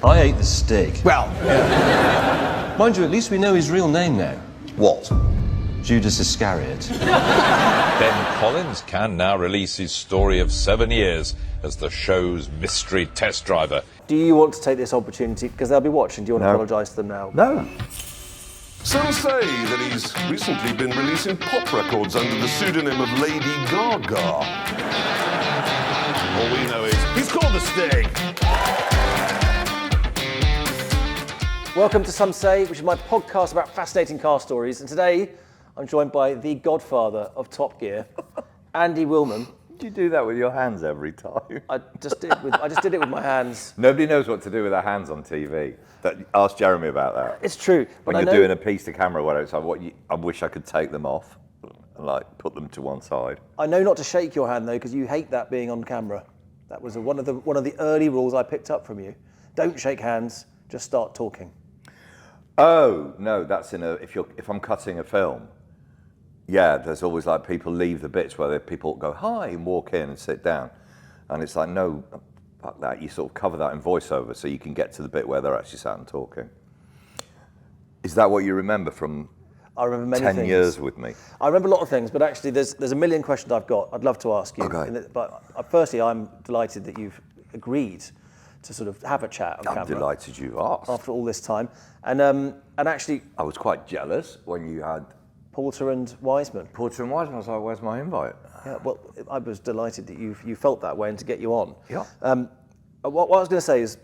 I ate the Stig. Well, Mind you, at least we know his real name now. what? Judas Iscariot. Ben Collins can now release his story of 7 years as the show's mystery test driver. Do you want to take this opportunity, because they'll be watching, do you want to No. apologise to them now? No. Some say that he's recently been releasing pop records under the pseudonym of Lady Gaga. All we know is he's called the Stig. Welcome to Some Say, which is my podcast about fascinating car stories. And today, I'm joined by the godfather of Top Gear, Andy Wilman. Do you do that with your hands every time? I just did it with my hands. Nobody knows what to do with their hands on TV. Ask Jeremy about that. It's true. When but you're doing a piece to camera, whatever, it's like, I wish I could take them off and put them to one side. I know not to shake your hand though, because you hate that being on camera. That was one of the early rules I picked up from you. Don't shake hands. Just start talking. Oh no, that's if I'm cutting a film. Yeah, there's always people leave the bits where people go hi and walk in and sit down, and it's like no, fuck that. You sort of cover that in voiceover so you can get to the bit where they're actually sat and talking. Is that what you remember from? I remember many 10 things. years with me. I remember a lot of things, but actually there's a million questions I've got. I'd love to ask you. Okay. But firstly, I'm delighted that you've agreed to sort of have a chat on camera. I'm delighted you asked. After all this time. And actually, I was quite jealous when you had Porter and Wiseman. Porter and Wiseman. I was like, where's my invite? Yeah, well, I was delighted that you felt that way and to get you on. Yeah. What I was going to say is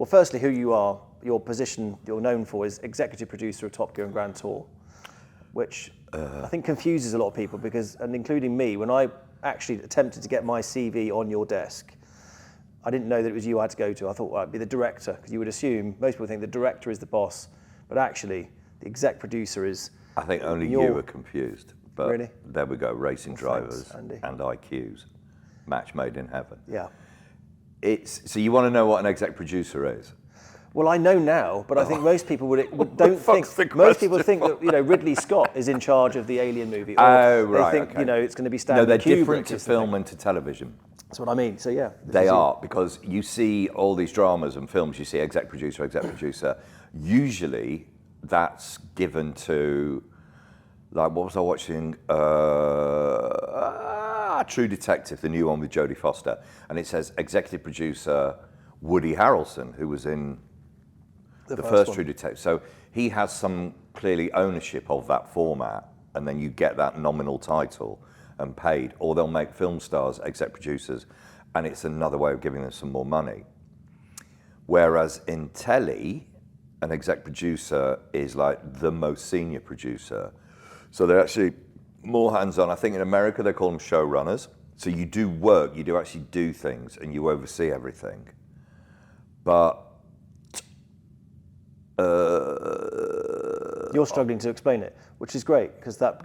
firstly, who you are, your position you're known for is executive producer of Top Gear and Grand Tour, which I think confuses a lot of people and including me, when I actually attempted to get my CV on your desk, I didn't know that it was you I had to go to. I thought I'd be the director, because you would assume, most people think the director is the boss, but actually the exec producer is... I think only you were confused. But Really? There we go, racing drivers Thanks, Andy. and IQs. Match made in heaven. Yeah. So you want to know what an exec producer is? Well, I know now, but I think most people don't think. Most people think that Ridley Scott is in charge of the Alien movie, or right, they think okay. it's going to be Stanley No, they're Kubrick different to is the film thing. and to television. That's what I mean. So yeah, They are, because you see all these dramas and films, you see exec producer. Usually that's given to, what was I watching? True Detective, the new one with Jodie Foster. And it says executive producer Woody Harrelson, who was in the first True Detective. So he has some clearly ownership of that format, and then you get that nominal title and paid, or they'll make film stars exec producers, and it's another way of giving them some more money. Whereas in telly, an exec producer is like the most senior producer. So they're actually more hands-on. I think in America they call them showrunners. So you do work, you do actually do things, and you oversee everything. But You're struggling to explain it, which is great, because that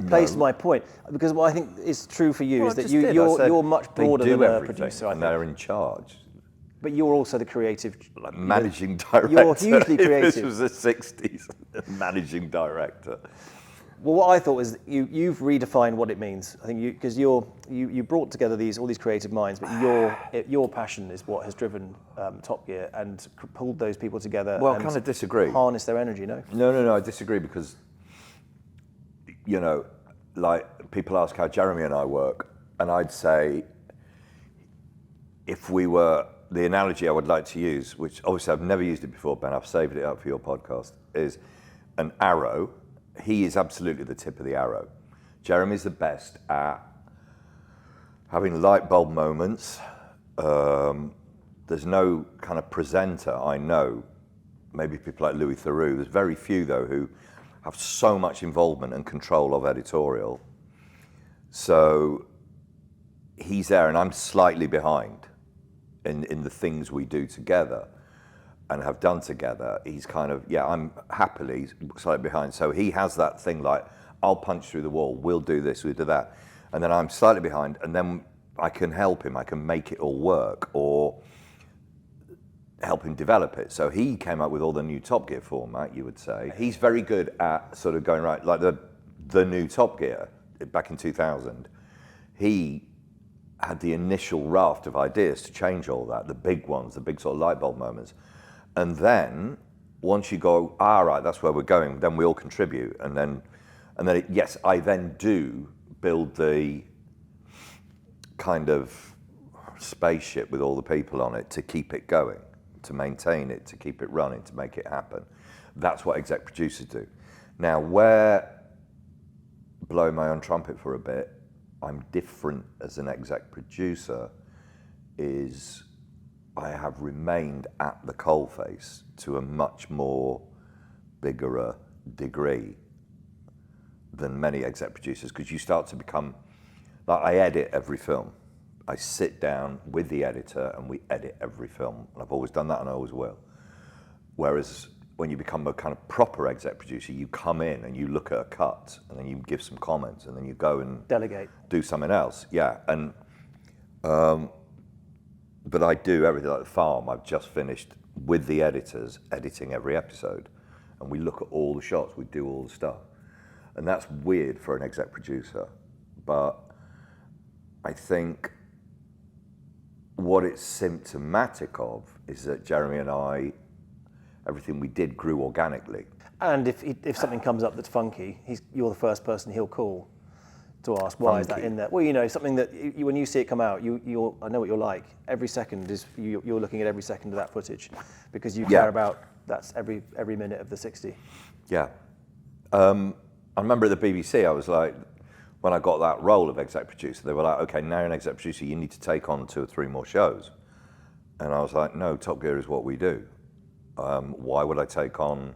plays to my point. Because what I think is true for you is that you're much broader than a producer. I think. They're in charge. But you're also the creative, Managing director. You're hugely creative. This was the '60s. Managing director. Well, what I thought is you've redefined what it means. I think because you brought together all these creative minds, but your passion is what has driven Top Gear and pulled those people together. Well, I and kind of disagree. Harness their energy, no? No, I disagree, because people ask how Jeremy and I work, and I'd say if we were, the analogy I would like to use, which obviously I've never used it before, Ben, I've saved it up for your podcast, is an arrow. He is absolutely the tip of the arrow. Jeremy's the best at having light bulb moments. There's no kind of presenter I know, maybe people like Louis Theroux. There's very few, though, who have so much involvement and control of editorial. So he's there, and I'm slightly behind in the things we do together and have done together. He's kind of, I'm happily slightly behind. So he has that thing like, I'll punch through the wall, we'll do this, we'll do that. And then I'm slightly behind, and then I can help him, I can make it all work, or help him develop it. So he came up with all the new Top Gear format, you would say. He's very good at sort of going, right, like the new Top Gear back in 2000, he had the initial raft of ideas to change all that, the big ones, the big sort of light bulb moments. And then once you go, right, that's where we're going, then we all contribute. And then yes, I then do build the kind of spaceship with all the people on it to keep it going, to maintain it, to keep it running, to make it happen. That's what exec producers do. Now, where, blowing my own trumpet for a bit, I'm different as an exec producer is I have remained at the coalface to a much more bigger degree than many exec producers, because you start to become, like, I edit every film. I sit down with the editor and we edit every film. And I've always done that and I always will. Whereas when you become a kind of proper exec producer, you come in and you look at a cut and then you give some comments and then you go and delegate, do something else. Yeah, and but I do everything. Like the farm, I've just finished with the editors editing every episode, and we look at all the shots, we do all the stuff, and that's weird for an exec producer. But I think what it's symptomatic of is that Jeremy and I, everything we did grew organically. And if something comes up that's funky, you're the first person he'll call to ask, why is that in there? Well, you know, something that when you see it come out, I know what you're like. Every second is, you're looking at every second of that footage because you care about, that's every minute of the 60. Yeah. I remember at the BBC, I was like, when I got that role of exec producer, they were like, okay, now you're an exec producer, you need to take on 2 or 3 more shows. And I was like, no, Top Gear is what we do. Why would I take on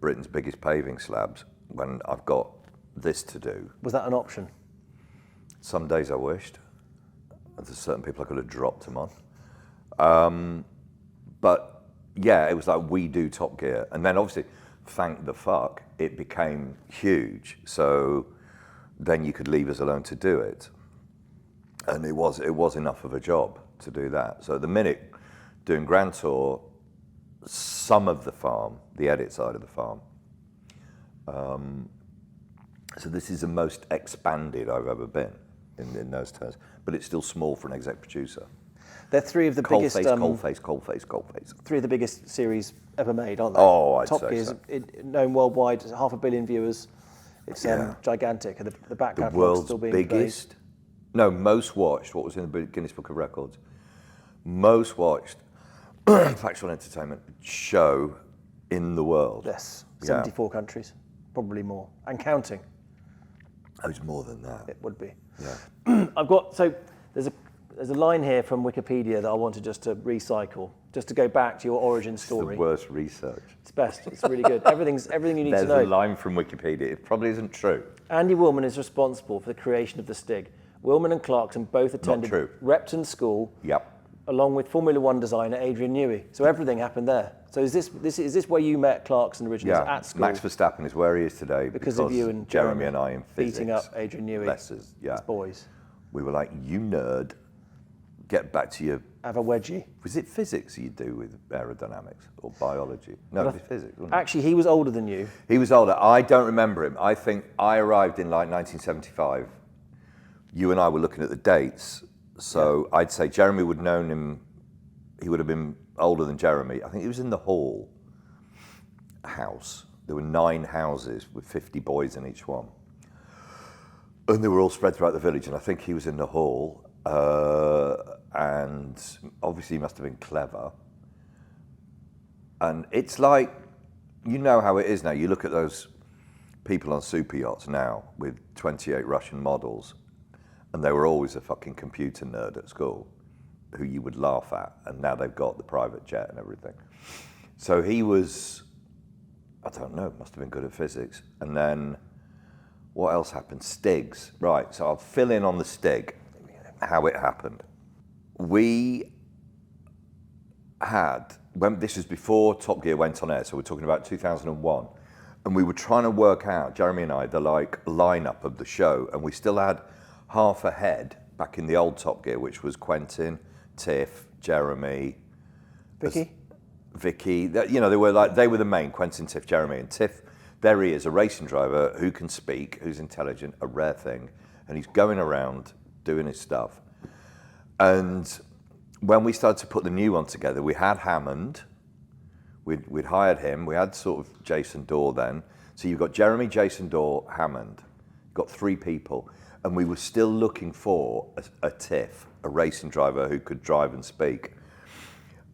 Britain's biggest paving slabs when I've got this to do? Was that an option? Some days I wished. There's certain people I could have dropped them on. But yeah, it was like, we do Top Gear. And then obviously, thank the fuck, it became huge. So then you could leave us alone to do it. And it was enough of a job to do that. So at the minute, doing Grand Tour, some of the farm, the edit side of the farm. So this is the most expanded I've ever been in those terms, but it's still small for an exec producer. They're 3 of the biggest... Coalface. 3 of the biggest series ever made, aren't they? Oh, I'd Top say Gear so. is known worldwide, 500 million viewers. It's gigantic, and the back The catalog's world's still being biggest, played. no, most watched, what was in the Guinness Book of Records, most watched factual entertainment show in the world. Yes, 74 countries, probably more, and counting. Oh, it's more than that. It would be. Yeah. I've got, so there's a line here from Wikipedia that I wanted just to recycle, just to go back to your origin story. It's the worst research. It's best, it's really good. Everything you need to know. There's a line from Wikipedia, it probably isn't true. Andy Wilman is responsible for the creation of the Stig. Wilman and Clarkson both attended Repton School, along with Formula One designer Adrian Newey. So everything happened there. So is this where you met Clarkson originally? Yeah, at school? Max Verstappen is where he is today because of you and Jeremy and I in physics. Beating up Adrian Newey. Lessons, yeah. As boys. We were like, you nerd, get back to your... Have a wedgie. Was it physics you do with aerodynamics or biology? No, it'd be physics, wouldn't it? Actually, he was older than you. He was older. I don't remember him. I think I arrived in like 1975. You and I were looking at the dates. So I'd say Jeremy would have known him. He would have been older than Jeremy. I think he was in the Hall house. There were 9 houses with 50 boys in each one. And they were all spread throughout the village. And I think he was in the Hall. And obviously he must have been clever. And it's like, you know how it is now. You look at those people on super yachts now with 28 Russian models, and they were always a fucking computer nerd at school who you would laugh at, and now they've got the private jet and everything. So he was, I don't know, must have been good at physics. And then what else happened? Stigs. Right, so I'll fill in on the Stig, how it happened. We had, this was before Top Gear went on air, so we're talking about 2001, and we were trying to work out, Jeremy and I, the like lineup of the show, and we still had half a head back in the old Top Gear, which was Quentin, Tiff, Jeremy, Vicky. You know, they were the main, Quentin, Tiff, Jeremy, and Tiff. There he is, a racing driver who can speak, who's intelligent, a rare thing, and he's going around doing his stuff. And when we started to put the new one together, we had Hammond, we'd hired him. We had sort of Jason Dorr then. So you've got Jeremy, Jason Dorr, Hammond. You've got 3 people. And we were still looking for a TIFF, a racing driver who could drive and speak.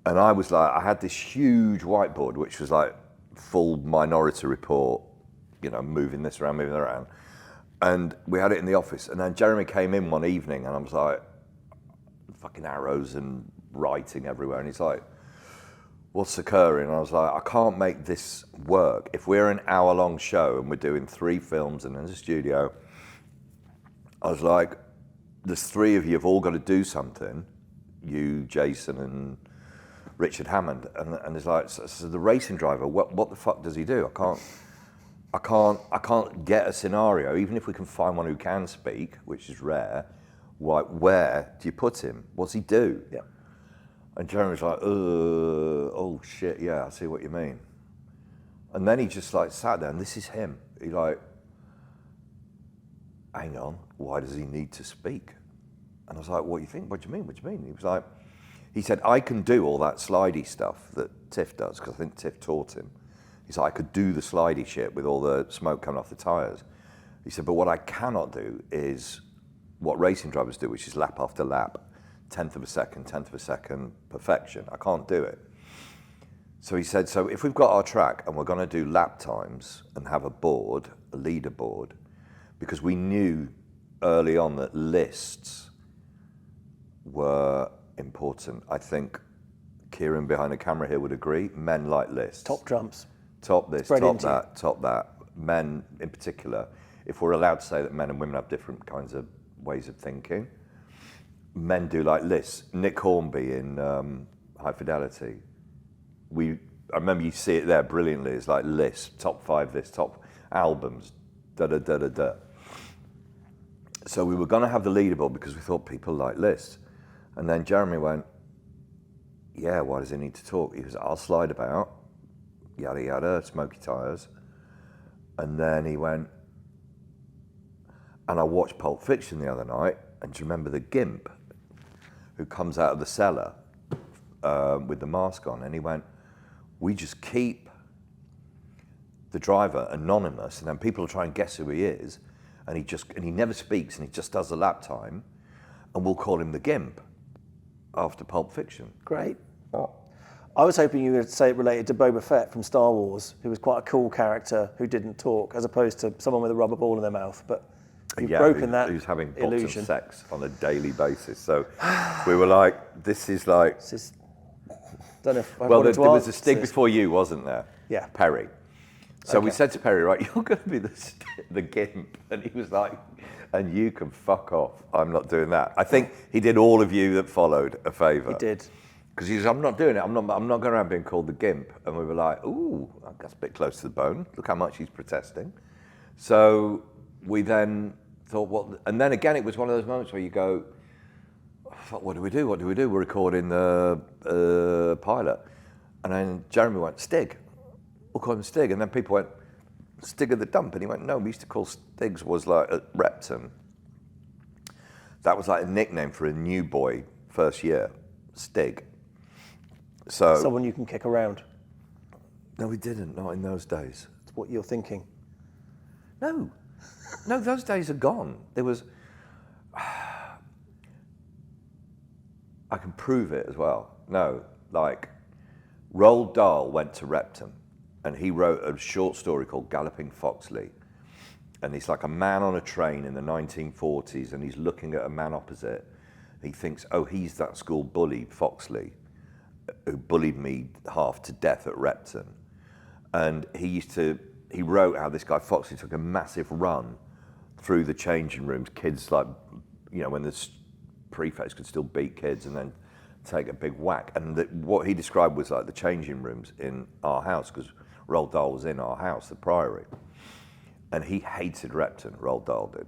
And I was like, I had this huge whiteboard, which was like full Minority Report, you know, moving this around, moving that around. And we had it in the office. And then Jeremy came in one evening and I was like, fucking arrows and writing everywhere. And he's like, what's occurring? And I was like, I can't make this work. If we're an hour-long show and we're doing 3 films and in the studio, I was like, there's 3 of you have all got to do something. You, Jason, and Richard Hammond. And it's like, so the racing driver, what the fuck does he do? I can't get a scenario, even if we can find one who can speak, which is rare. Where do you put him? What's he do? Yeah. And Jeremy's like, oh shit, yeah, I see what you mean. And then he just like sat there, and this is him. He like, hang on, why does he need to speak? And I was like, what do you think? What do you mean? What do you mean? He was like, he said, I can do all that slidey stuff that Tiff does, because I think Tiff taught him. He's like, I could do the slidey shit with all the smoke coming off the tyres. He said, but what I cannot do is what racing drivers do, which is lap after lap, 10th of a second, perfection. I can't do it. So he said, so if we've got our track and we're going to do lap times and have a board, a leaderboard, because we knew early on that lists were important. I think Kieran behind the camera here would agree. Men like lists. Top trumps. Top this, Spread top into that, top that. Men in particular, if we're allowed to say that men and women have different kinds of ways of thinking, men do like lists. Nick Hornby in High Fidelity, I remember you see it there brilliantly. It's like lists, top 5 this, top albums, da-da-da-da-da. So we were going to have the leaderboard because we thought people like lists. And then Jeremy went, yeah, why does he need to talk? He was, I'll slide about, yada, yada, smoky tyres. And then he went, and I watched Pulp Fiction the other night, and do you remember the gimp who comes out of the cellar with the mask on? And he went, we just keep the driver anonymous, and then people will try and guess who he is, and he never speaks, and he just does the lap time, and we'll call him the gimp after Pulp Fiction. Great. What? I was hoping you would say it related to Boba Fett from Star Wars, who was quite a cool character who didn't talk, as opposed to someone with a rubber ball in their mouth. But you've broken that who's having illusion. bots and sex on a daily basis. So we were like, this is like... This is, don't know if I well, wanted there to was a answer Stig this. before you, wasn't there? Yeah. Perry. So we Okay. said to Perry, right, you're going to be the gimp. And he was like, and you can fuck off. I'm not doing that. I think he did all of you that followed a favour. He did. Because he said, I'm not doing it. I'm not going around being called the gimp. And we were like, ooh, that's a bit close to the bone. Look how much he's protesting. So we then thought, what? And then again, it was one of those moments where you go, fuck, what do we do? What do we do? We're recording the pilot. And then Jeremy went, Stig. We'll call him Stig. And then people went, Stig of the dump. And he went, no, we used to call Stigs was like at Repton. That was like a nickname for a new boy first year, Stig. So Someone you can kick around. no, we didn't. Not in those days. That's what you're thinking. No, those days are gone. There was. I can prove it as well. No, like Roald Dahl went to Repton, and he wrote a short story called Galloping Foxley, and he's like a man on a train in the 1940s, and he's looking at a man opposite. He thinks, oh, he's that school bully, Foxley, who bullied me half to death at Repton. And he wrote how this guy Foxley took a massive run through the changing rooms, kids like, you know, when the prefects could still beat kids and then take a big whack. And what he described was like the changing rooms in our house, because Roald Dahl was in our house, the Priory. And he hated Repton, Roald Dahl did,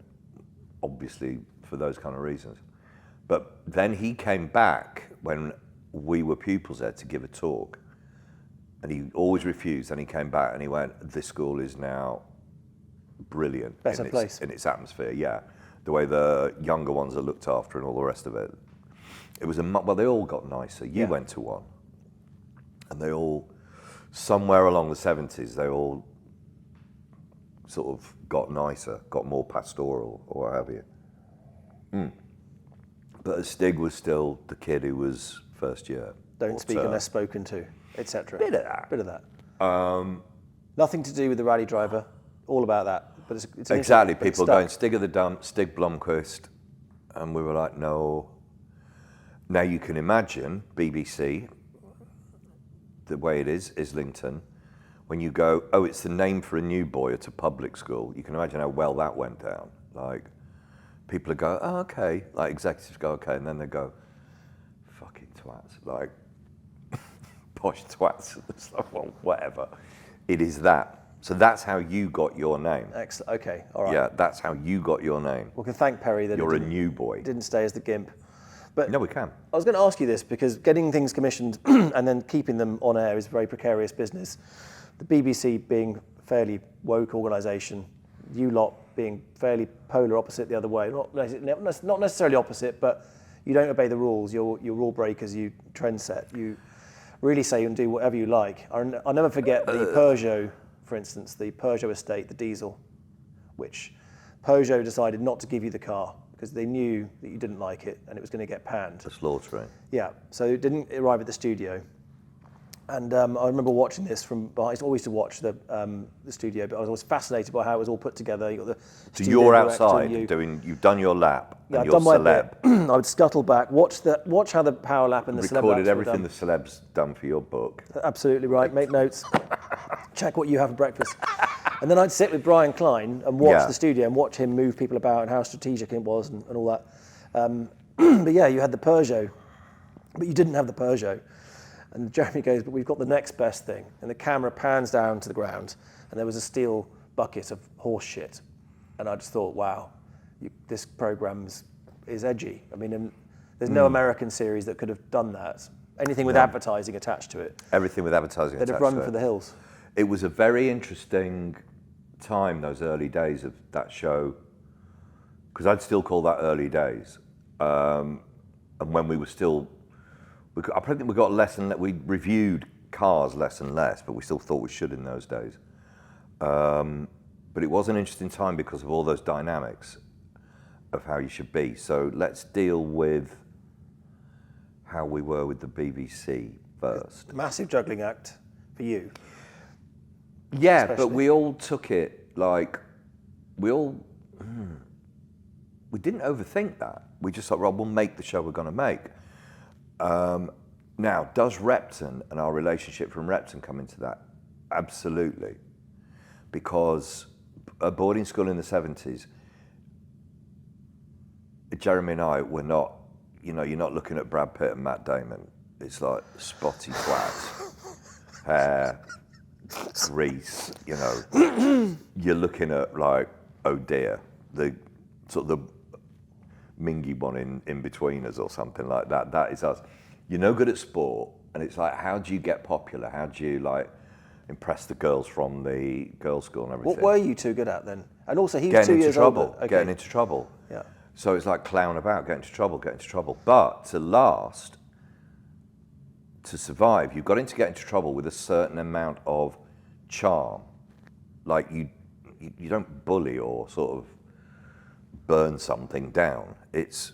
obviously for those kind of reasons. But then he came back when we were pupils there to give a talk, and he always refused. And he came back and he went, this school is now brilliant. Better place. In its atmosphere, yeah. The way the younger ones are looked after and all the rest of it. It was well, they all got nicer. You went to one, and they all somewhere along the 70s, they all sort of got nicer, got more pastoral, or what have you. But Stig was still the kid who was first year. Don't speak unless spoken to, etc. Bit of that. Bit of that. Nothing to do with the rally driver. All about that. But it's an Exactly. but it's People stuck. going Stig of the Dump, Stig Blomqvist, and we were like, no. Now you can imagine BBC, the way it is, Islington. When you go, oh, it's the name for a new boy at a public school. You can imagine how well that went down. Like, people go, oh, okay. Like, executives go, okay. And then they go, fucking twats. Like, posh twats. It's like, well, whatever. It is that. So that's how you got your name. Excellent. Okay. All right. Yeah, that's how you got your name. We can thank Perry that You're it a new boy. didn't stay as the gimp. But No, we can. I was going to ask you this because getting things commissioned and then keeping them on air is very precarious business. The BBC being a fairly woke organisation, you lot being fairly polar opposite the other way. Not necessarily opposite, but you don't obey the rules. You're rule breakers. You trend set. You really say and do whatever you like. I'll never forget the Peugeot, for instance, the Peugeot estate, the diesel, which Peugeot decided not to give you the car because they knew that you didn't like it and it was going to get panned. The slaughtering. Yeah, so it didn't arrive at the studio. And I remember watching this from behind. I always used to watch the studio, but I was always fascinated by how it was all put together. You got the So studio you're director, outside you. you've done your lap, Yeah, and I've you're done my celeb. bit. I would scuttle back, watch how the power lap and the celeb Recorded laps were everything done. the celeb's done for your book. Absolutely right. Make notes. Check what you have for breakfast. And then I'd sit with Brian Klein and watch Yeah. the studio and watch him move people about and how strategic it was and all that. But yeah, you had the Peugeot, but you didn't have the Peugeot. And Jeremy goes, but we've got the next best thing. And the camera pans down to the ground and there was a steel bucket of horse shit. And I just thought, wow, this program is edgy. I mean, and there's no American series that could have done that. Anything with advertising attached to it. Everything with advertising They'd attached have run to for it. the hills. It was a very interesting time, those early days of that show, because I'd still call that early days. And when we were still, I think we got less and we reviewed cars less and less, but we still thought we should in those days. But it was an interesting time because of all those dynamics of how you should be. So let's deal with how we were with the BBC first. Massive juggling act for you. Yeah, especially. but we all took it like, we didn't overthink that. We just thought, well, we'll make the show we're going to make. Now, does Repton and our relationship from Repton come into that? Absolutely. Because at boarding school in the 70s, Jeremy and I were not, you're not looking at Brad Pitt and Matt Damon. It's like spotty twats, hair, grease, You're looking at like, oh dear, the sort of the mingy one in between us or something like that. That is us. You're no good at sport, and it's like, how do you get popular? How do you like impress the girls from the girls' school and everything? What were you two good at then? And also, he was Getting 2 into years trouble, older. Okay. getting into trouble. Yeah. So it's like clown about, get into trouble. But to last, to survive, you've got to get into trouble with a certain amount of charm. Like you don't bully or sort of burn something down. It's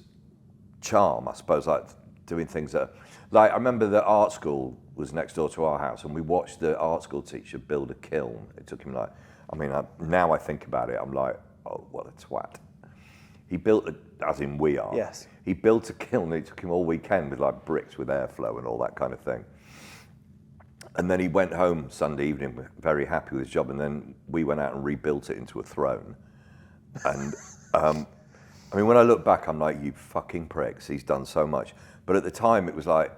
charm, I suppose, like doing things that, like I remember the art school was next door to our house and we watched the art school teacher build a kiln. It took him like, now I think about it, I'm like, oh, what a twat. He built, as in we are. Yes. He built a kiln. It took him all weekend with like bricks with airflow and all that kind of thing. And then he went home Sunday evening, very happy with his job. And then we went out and rebuilt it into a throne. And when I look back, I'm like, you fucking pricks. He's done so much. But at the time, it was like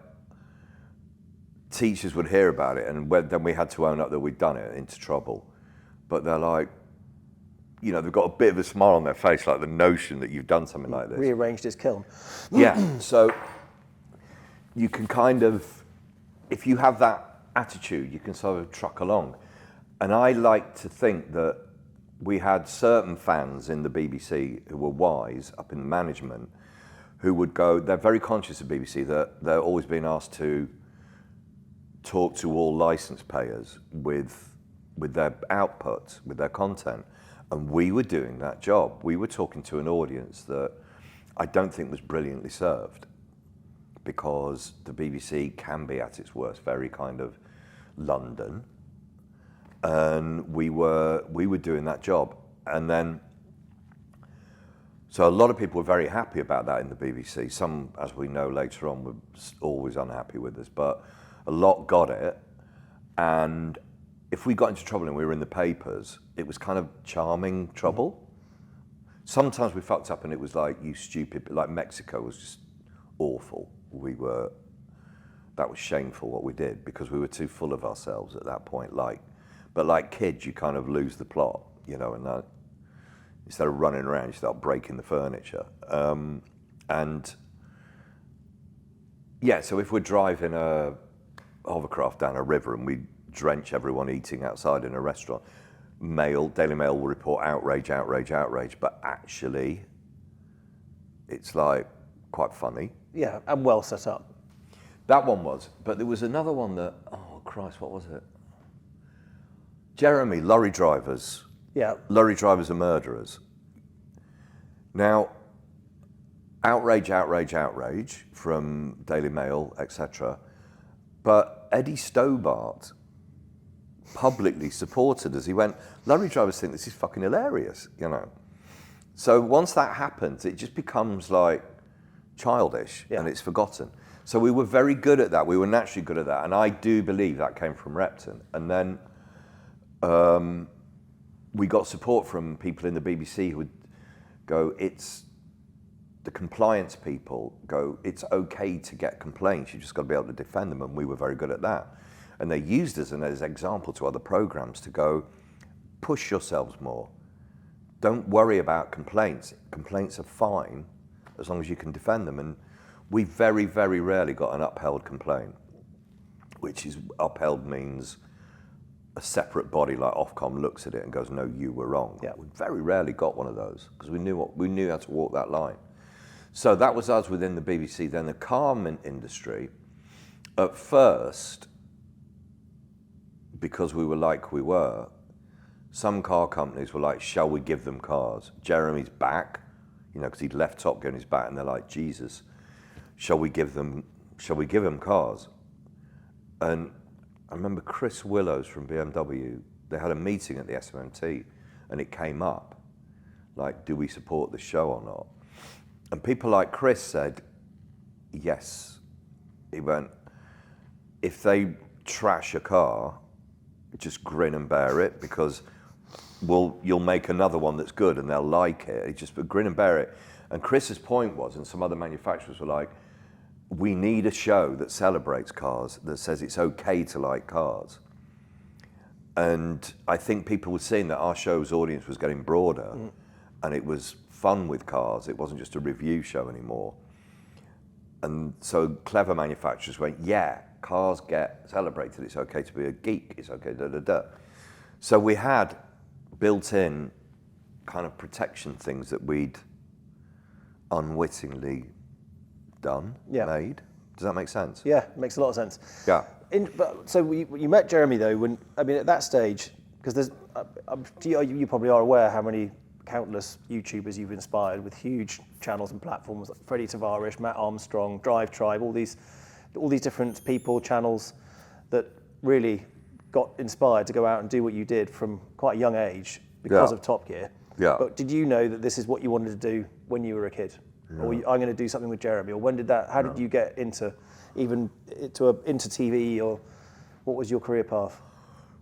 teachers would hear about it, and then we had to own up that we'd done it, into trouble. But they're like, they've got a bit of a smile on their face, like the notion that you've done something like this. Rearranged his kiln. Yeah, so you can kind of, if you have that attitude, you can sort of truck along. And I like to think that we had certain fans in the BBC who were wise up in the management who would go, they're very conscious of BBC that they're always being asked to talk to all license payers with their output, with their content. And we were doing that job. We were talking to an audience that I don't think was brilliantly served, because the BBC can be at its worst very kind of London. And we were doing that job. And then, so a lot of people were very happy about that in the BBC. Some, as we know later on, were always unhappy with us, but a lot got it. And if we got into trouble and we were in the papers, it was kind of charming trouble. Sometimes we fucked up and it was like, you stupid, like Mexico was just awful. That was shameful what we did, because we were too full of ourselves at that point. But like kids, you kind of lose the plot, you know, and that, instead of running around, you start breaking the furniture. And yeah, so if we're driving a hovercraft down a river and we drench everyone eating outside in a restaurant, Daily Mail will report outrage, outrage, outrage, but actually it's like quite funny. Yeah, and well set up. That one was, but there was another one that, oh Christ, what was it? Jeremy, lorry drivers. Yeah. Lorry drivers are murderers. Now, outrage, outrage, outrage from Daily Mail, etc. But Eddie Stobart publicly supported us. He went, lorry drivers think this is fucking hilarious, you know. So once that happens, it just becomes like childish, and it's forgotten. So we were very good at that. We were naturally good at that. And I do believe that came from Repton. And then we got support from people in the BBC who would go, the compliance people go, it's okay to get complaints, you just got to be able to defend them, and we were very good at that. And they used us as an example to other programs to go, push yourselves more. Don't worry about complaints. Complaints are fine as long as you can defend them. And we very, very rarely got an upheld complaint, which is, upheld means a separate body like Ofcom looks at it and goes, no, you were wrong. Yeah. We very rarely got one of those, because we knew how to walk that line. So that was us within the BBC. Then the car industry, at first, because we were like we were, some car companies were like, shall we give them cars? Jeremy's back, you know, because he'd left Top Gun, he's back, and they're like, Jesus, shall we give them cars? And I remember Chris Willows from BMW, they had a meeting at the SMMT, and it came up, like, do we support the show or not? And people like Chris said, yes. He went, if they trash a car, just grin and bear it, because you'll make another one that's good and they'll like it. Just grin and bear it. And Chris's point was, and some other manufacturers were like, we need a show that celebrates cars, that says it's okay to like cars. And I think people were seeing that our show's audience was getting broader, and it was fun with cars. It wasn't just a review show anymore. And so clever manufacturers went, yeah, cars get celebrated. It's okay to be a geek. It's okay, da, da, da. So we had built-in kind of protection things that we'd unwittingly made. Does that make sense? Yeah, makes a lot of sense. Yeah. So you met Jeremy though, at that stage, because there's, you probably are aware how many countless YouTubers you've inspired with huge channels and platforms like Freddie Tavarish, Matt Armstrong, Drive Tribe, all these different people, channels that really got inspired to go out and do what you did from quite a young age because of Top Gear. Yeah. But did you know that this is what you wanted to do when you were a kid? Yeah. Or I'm going to do something with Jeremy? Or how did you get into TV, or what was your career path?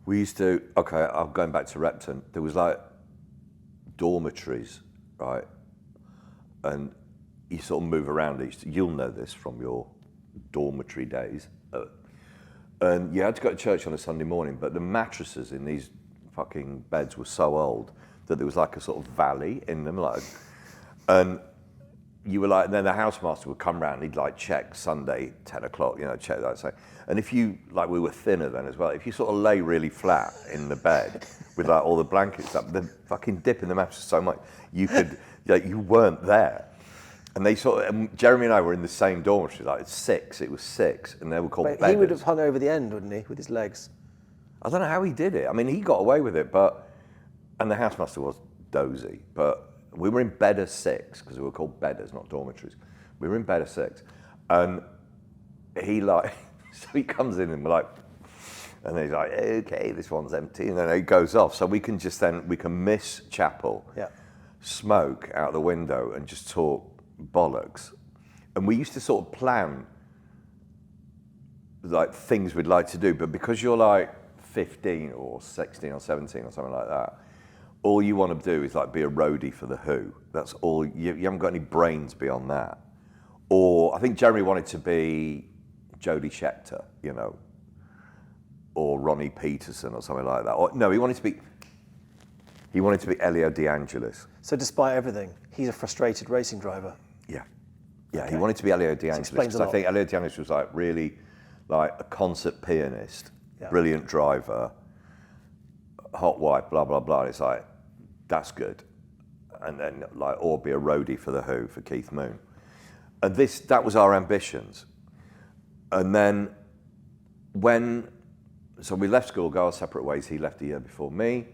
We used to, I'm going back to Repton, there was like dormitories, right? And you sort of move around you'll know this from your dormitory days. And you had to go to church on a Sunday morning, but the mattresses in these fucking beds were so old that there was like a sort of valley in them, and you were like, and then the housemaster would come round, he'd like check Sunday, 10 o'clock, check that. So, and if you, like we were thinner then as well, if you sort of lay really flat in the bed with like all the blankets up, the fucking dip in the mattress so much, you could, you weren't there. And they and Jeremy and I were in the same dormitory, like it was six, and they were called But bedders. he would have hung over the end, wouldn't he, with his legs? I don't know how he did it. I mean, he got away with it, and the housemaster was dozy, but we were in bedder 6, because we were called bedders, not dormitories. We were in bedder 6, and he so he comes in and we're like, and he's like, okay, this one's empty, and then he goes off. So we can miss chapel, smoke out the window, and just talk bollocks. And we used to sort of plan like things we'd like to do, but because you're like 15 or 16 or 17 or something like that, all you want to do is like be a roadie for the Who. That's all. You haven't got any brains beyond that. Or I think Jeremy wanted to be Jodie Scheckter, you know, or Ronnie Peterson or something like that. Or no, he wanted to be Elio De Angelis. So despite everything, he's a frustrated racing driver. Yeah. Yeah, he wanted to be Elio De Angelis, because I think Elio De Angelis was like really like a concert pianist, brilliant driver, hot wife, blah, blah, blah. It's like, that's good. And then like, or be a roadie for the Who, for Keith Moon. And that was our ambitions. And then so we left school, go our separate ways. He left a year before me.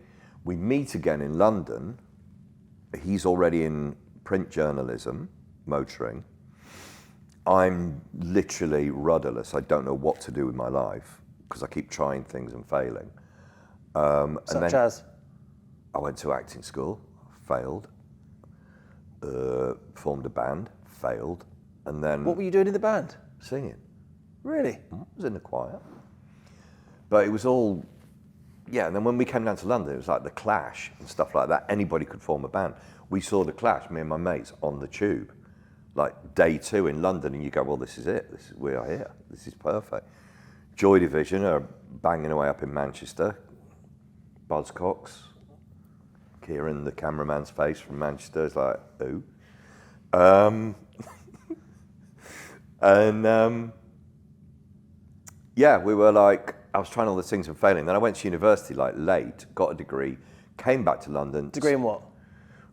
We meet again in London. He's already in print journalism, motoring. I'm literally rudderless. I don't know what to do with my life because I keep trying things and failing. Such as? I went to acting school, failed. Formed a band, failed. And then... What were you doing in the band? Singing. Really? I was in the choir. But it was all... Yeah, and then when we came down to London, it was like The Clash and stuff like that. Anybody could form a band. We saw The Clash, me and my mates, on the tube. Like day 2 in London, and you go, well, this is it. We are here. This is perfect. Joy Division are banging away up in Manchester. Buzzcocks. Kieran, the cameraman's face from Manchester, is like, who? Yeah, we were like, I was trying all these things and failing. Then I went to university like late, got a degree, came back to London. Degree in what?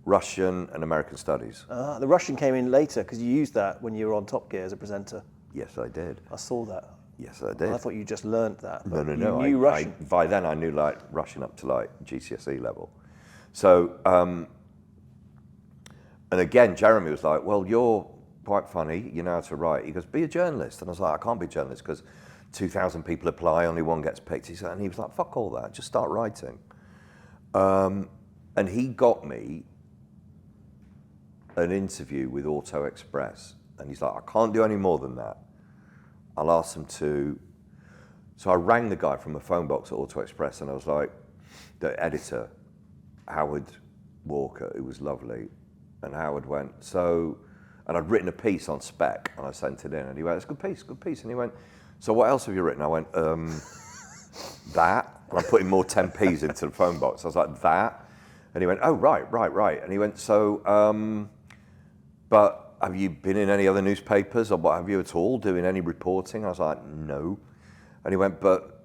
Russian and American studies. The Russian came in later because you used that when you were on Top Gear as a presenter. Yes, I did. I saw that. Yes, I did. I thought you just learnt that. No. You knew Russian. By then I knew like Russian up to like GCSE level. So, and again, Jeremy was like, well, you're quite funny, you know how to write. He goes, be a journalist. And I was like, I can't be a journalist because 2,000 people apply, only one gets picked. And he was like, fuck all that, just start writing. And he got me an interview with Auto Express. And he's like, I can't do any more than that. I'll ask them to. So I rang the guy from the phone box at Auto Express and I was like, the editor, Howard Walker, who was lovely. And Howard went, so, and I'd written a piece on spec and I sent it in and he went, it's a good piece. And he went, so what else have you written? I went, that. And I'm putting more 10p's into the phone box. I was like, that. And he went, oh, right. And he went, so, but have you been in any other newspapers or what have you at all, doing any reporting? I was like, no. And he went, but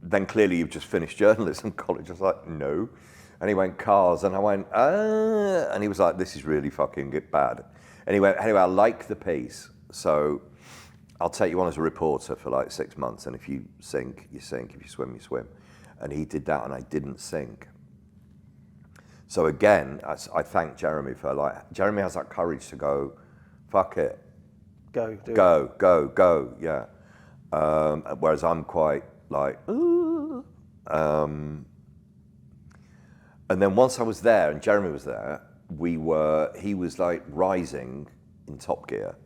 then clearly you've just finished journalism college. I was like, no. And he went, cars. And I went, and he was like, this is really fucking bad. And he went, anyway, I like the piece. So I'll take you on as a reporter for like 6 months. And if you sink, you sink. If you swim, you swim. And he did that and I didn't sink. So again, I thank Jeremy for like, Jeremy has that courage to go, fuck it. Go, yeah. Whereas I'm quite like, ooh. And then once I was there and Jeremy was there, he was like rising in Top Gear.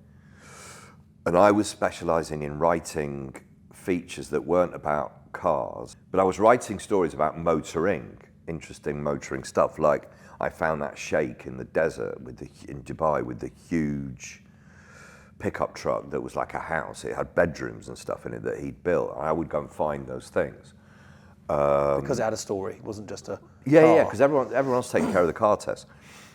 And I was specializing in writing features that weren't about cars, but I was writing stories about motoring. Interesting motoring stuff, like I found that sheikh in the desert in Dubai with the huge pickup truck that was like a house. It had bedrooms and stuff in it that he'd built. And I would go and find those things. Because it had a story, it wasn't just a Yeah, because everyone's taking care of the car test.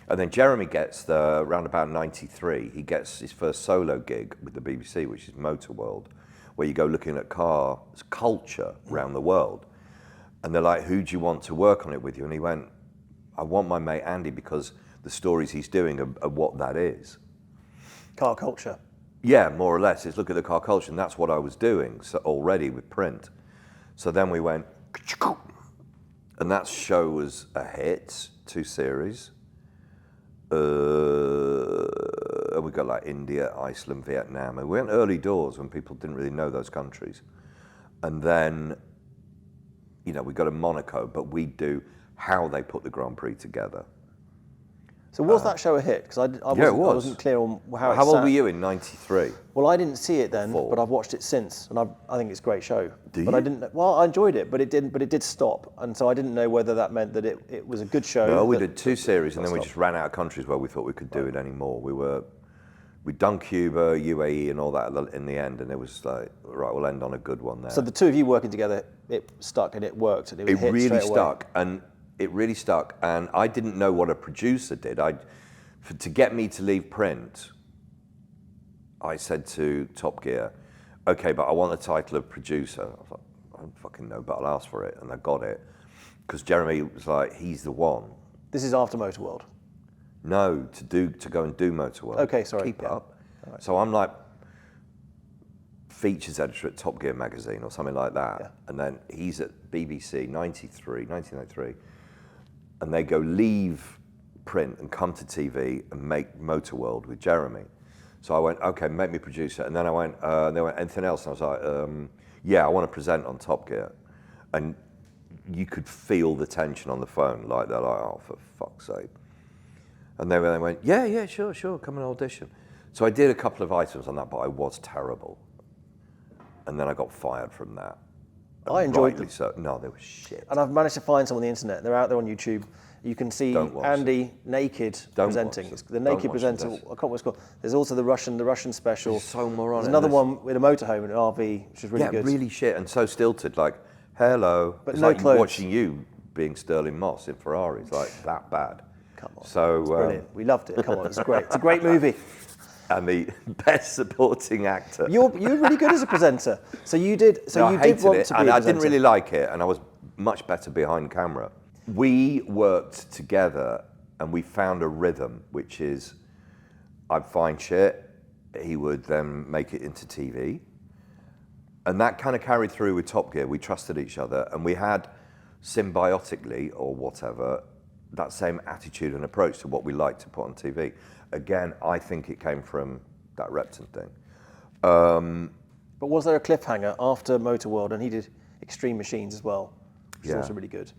And then Jeremy gets around about 93, he gets his first solo gig with the BBC, which is Motor World, where you go looking at car culture around the world. And they're like, who do you want to work on it with you? And he went, I want my mate Andy because the stories he's doing are what that is. Car culture. Yeah, more or less. It's look at the car culture, and that's what I was doing so already with print. So then we went, and that show was a hit, 2 series. And we got like India, Iceland, Vietnam. And we went early doors when people didn't really know those countries. And then, you know, we got to Monaco, but we do how they put the Grand Prix together. So was that show a hit? Because I wasn't clear on how it How old sat. were you in '93? Well, I didn't see it then, Four. but I've watched it since, and I think it's a great show. Do But you? I didn't. Well, I enjoyed it, but it didn't. But it did stop, and so I didn't know whether that meant that it was a good show. No, we that- did 2 series, and then we stopped. just ran out of countries where we thought we could do it anymore. We'd done Cuba, UAE, and all that in the end, and it was like, right, we'll end on a good one there. So the two of you working together, it stuck and it worked, and it was a hit really straight away. stuck, and it really stuck. And I didn't know what a producer did. To get me to leave print, I said to Top Gear, okay, but I want the title of producer. I was like, I don't fucking know, but I'll ask for it, and I got it. Because Jeremy was like, he's the one. This is after Motorworld. No, to go and do Motorworld. Okay, sorry, Keep yeah. up. So I'm like features editor at Top Gear magazine or something like that. Yeah. And then he's at BBC 1993. And they go leave print and come to TV and make Motorworld with Jeremy. So I went, okay, make me producer. And then I went, they went, anything else? And I was like, yeah, I want to present on Top Gear. And you could feel the tension on the phone. Like they're like, oh, for fuck's sake. And they went, yeah, sure, come and audition. So I did a couple of items on that, but I was terrible. And then I got fired from that. I enjoyed Rightly them. so. No, they were shit. And I've managed to find some on the internet. They're out there on YouTube. You can see Don't watch Andy naked Don't presenting. watch It's them. the Don't naked watch them. presenter. I can't remember what it's called. There's also the Russian special. There's so moronic. There's another There's- one with a motorhome and an RV, which is really Yeah, good. really shit and so stilted. Like, hello. But it's no like clothes. watching you being Sterling Moss in Ferrari. It's like that bad. Come on. So It's brilliant. We loved it. Come on, it's great. It's a great movie. and the best supporting actor. You're really good as a presenter. So you did. So No, you I did hated want it, to be and a I didn't presenter. really like it, and I was much better behind camera. We worked together, and we found a rhythm, which is, I'd find shit, he would then make it into TV, and that kind of carried through with Top Gear. We trusted each other, and we had symbiotically, or whatever, that same attitude and approach to what we liked to put on TV. Again, I think it came from that Repton thing. But was there a cliffhanger after Motorworld, and he did Extreme Machines as well, which is Yeah. also really good.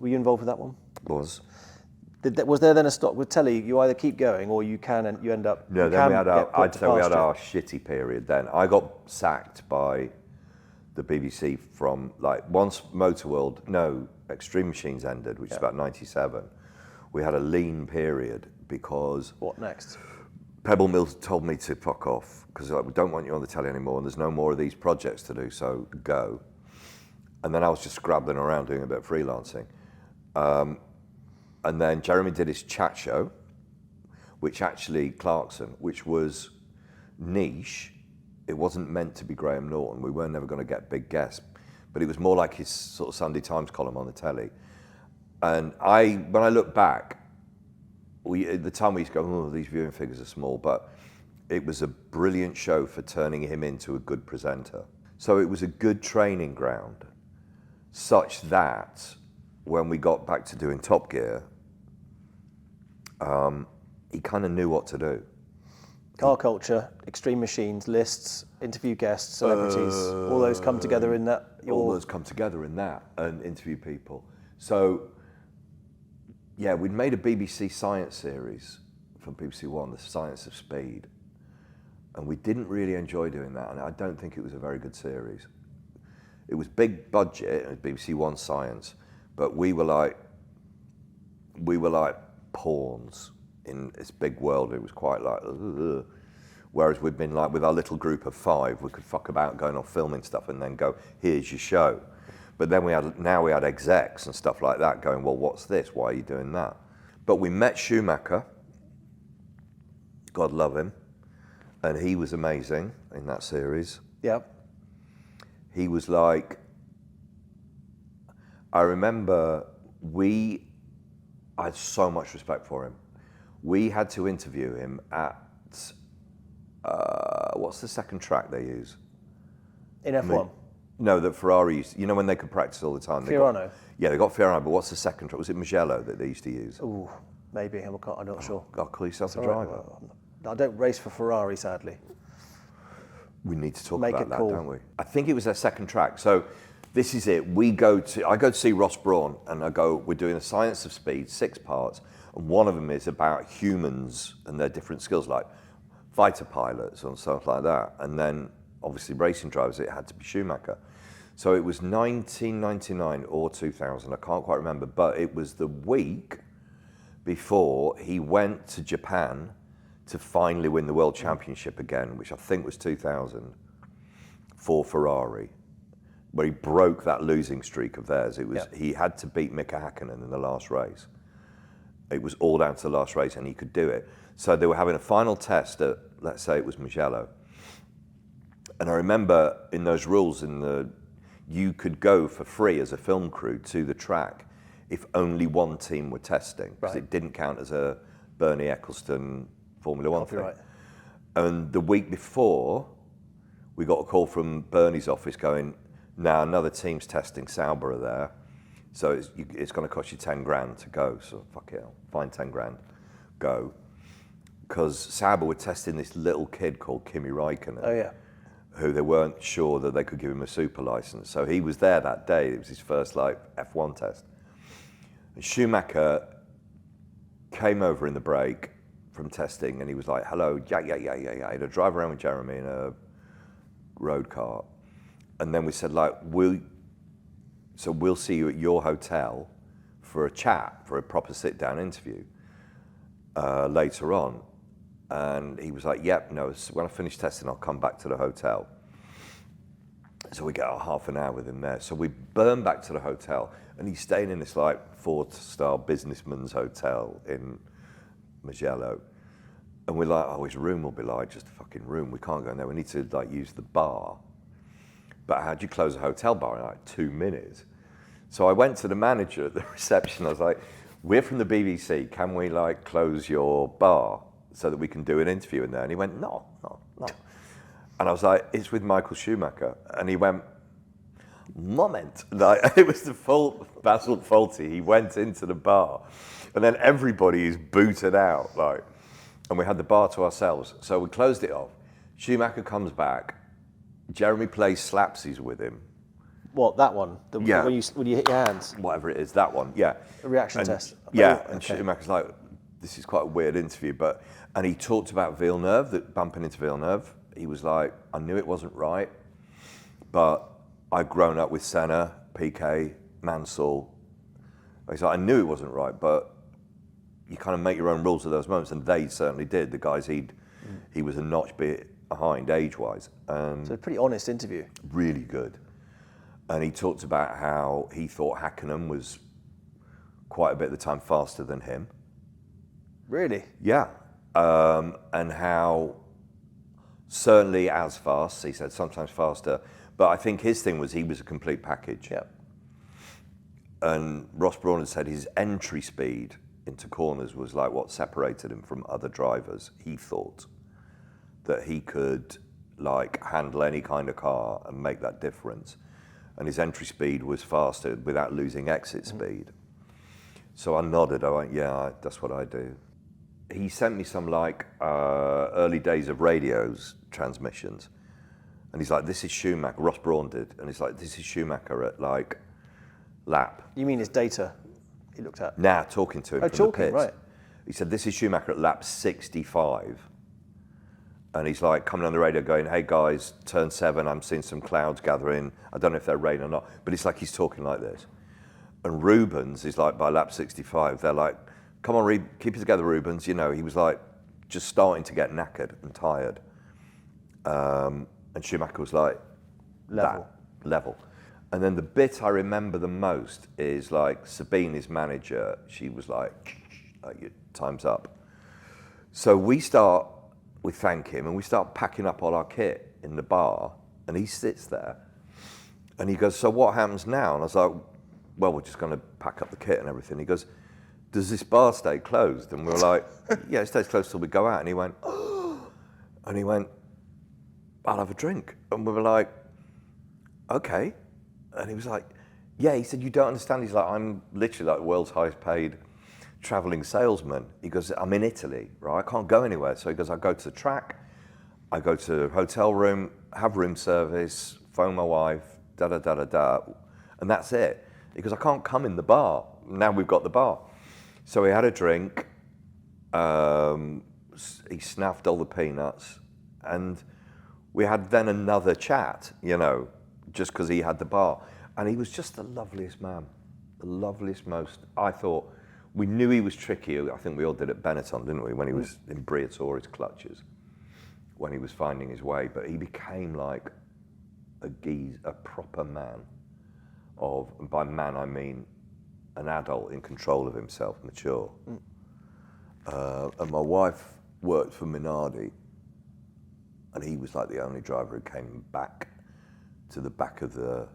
Were you involved with that one? Was Was there then a stop with telly? You either keep going or you can, and you end up. No, you then can we had get put I'd to say we had pasture. our shitty period then. I got sacked by the BBC from once Extreme Machines ended, which is about 97. We had a lean period because What next? Pebble Mills told me to fuck off because we don't want you on the telly anymore and there's no more of these projects to do, so go. And then I was just scrabbling around doing a bit of freelancing. And then Jeremy did his chat show, which actually, Clarkson, which was niche. It wasn't meant to be Graham Norton. We were never going to get big guests, but it was more like his sort of Sunday Times column on the telly. And when I look back, at the time we used to go, oh, these viewing figures are small, but it was a brilliant show for turning him into a good presenter. So it was a good training ground, such that when we got back to doing Top Gear, he kind of knew what to do. Car culture, Extreme Machines, lists, interview guests, celebrities, all those come together in that. All those come together in that and interview people. So, yeah, we'd made a BBC science series from BBC One, The Science of Speed. And we didn't really enjoy doing that, and I don't think it was a very good series. It was big budget, and BBC One Science, but we were like pawns in this big world. It was quite like, ugh. Whereas we'd been like, with our little group of 5, we could fuck about going off filming stuff and then go, here's your show. But then we had execs and stuff like that going, well, what's this? Why are you doing that? But we met Schumacher, God love him, and he was amazing in that series. Yeah. He was like, I remember I had so much respect for him. We had to interview him at what's the second track they use? In F1? No, that Ferrari used. You know when they could practice all the time? Fiorano? They got Fiorano, but what's the second track? Was it Mugello that they used to use? Ooh, maybe. I'm not sure. God, call yourself a All right, driver. I don't race for Ferrari, sadly. We need to talk Make about it that, cool. don't we? I think it was their second track. So this is it. I go to see Ross Brawn, and we're doing a science of speed, 6 parts, and one of them is about humans and their different skills, like fighter pilots and stuff like that. And then obviously racing drivers, it had to be Schumacher. So it was 1999 or 2000, I can't quite remember, but it was the week before he went to Japan to finally win the World Championship again, which I think was 2000, for Ferrari, where he broke that losing streak of theirs. He had to beat Mika Häkkinen in the last race. It was all down to the last race, and he could do it. So they were having a final test at, let's say it was Mugello. And I remember in those rules, you could go for free as a film crew to the track if only one team were testing, because it didn't count as a Bernie Eccleston Formula One thing. Copyright. And the week before, we got a call from Bernie's office going, now another team's testing, Sauber are there, so it's going to cost you 10 grand to go. So fuck it, I'll find 10 grand, go. Because Sauber were testing this little kid called Kimi Räikkönen. Oh, yeah. Who they weren't sure that they could give him a super license. So he was there that day. It was his first F1 test. And Schumacher came over in the break from testing, and he was like, hello, yeah. He'd a drive around with Jeremy in a road car. And then we said, we'll see you at your hotel for a chat, for a proper sit-down interview later on. And he was like, yep, no, when I finish testing, I'll come back to the hotel. So we get half an hour with him there. So we burn back to the hotel, and he's staying in this 4-star businessman's hotel in Mugello. And we're like, his room will be just a fucking room. We can't go in there. We need to use the bar. But how do you close a hotel bar in 2 minutes? So I went to the manager at the reception. I was like, we're from the BBC. Can we close your bar so that we can do an interview in there? And he went, no. And I was like, it's with Michael Schumacher. And he went, moment. It was the full Basil Fawlty. He went into the bar, and then everybody is booted out, and we had the bar to ourselves. So we closed it off. Schumacher comes back. Jeremy plays slapsies with him. What, that one? Yeah. When you hit your hands? Whatever it is, that one, yeah. A reaction test? Yeah, Oh, and okay. Schumacher's like, this is quite a weird interview, and he talked about Villeneuve, bumping into Villeneuve. He was like, I knew it wasn't right, but I'd grown up with Senna, Piquet, Mansell. He's like, I knew it wasn't right, but you kind of make your own rules at those moments, and they certainly did. The guys he was a notch behind age-wise. So a pretty honest interview. Really good. And he talked about how he thought Häkkinen was quite a bit of the time faster than him. Really? Yeah. And how certainly as fast, he said, sometimes faster, but I think his thing was he was a complete package. Yeah. And Ross Brawn had said his entry speed into corners was what separated him from other drivers. He thought that he could handle any kind of car and make that difference. And his entry speed was faster without losing exit speed. So I nodded, I went, yeah, that's what I do. He sent me some early days of radios transmissions. And he's like, this is Schumacher, Ross Brawn did. And he's like, this is Schumacher at lap. You mean his data he looked at? Now talking to him from the pits. Right. He said, this is Schumacher at lap 65. And he's coming on the radio going, hey guys, turn 7, I'm seeing some clouds gathering. I don't know if they're rain or not, but it's he's talking like this. And Rubens is by lap 65, they're like, come on, keep it together, Rubens. He was just starting to get knackered and tired. And Schumacher was level. And then the bit I remember the most is Sabine, his manager, she was your time's up. So we thank him and we start packing up all our kit in the bar, and he sits there and he goes, so what happens now? And I was like, well, we're just going to pack up the kit and everything. He goes, does this bar stay closed? And we were like, yeah, it stays closed till we go out. And he went, oh. And he went, I'll have a drink. And we were like, okay. And he was like, yeah, he said, you don't understand. He's like, I'm literally like the world's highest paid traveling salesman. He goes, I'm in Italy, right? I can't go anywhere. So he goes, I go to the track, I go to the hotel room, have room service, phone my wife, da-da-da-da-da, and that's it. He goes, I can't come in the bar. Now we've got the bar. So he had a drink, he snaffed all the peanuts, and we had then another chat, you know, just because he had the bar. And he was just the loveliest man, the loveliest, most, I thought, we knew he was tricky. I think we all did at Benetton, didn't we, when he was in Briatore's clutches, when he was finding his way. But he became like a proper man of, and by man I mean an adult in control of himself, mature. And my wife worked for Minardi, and he was like the only driver who came back to the back of the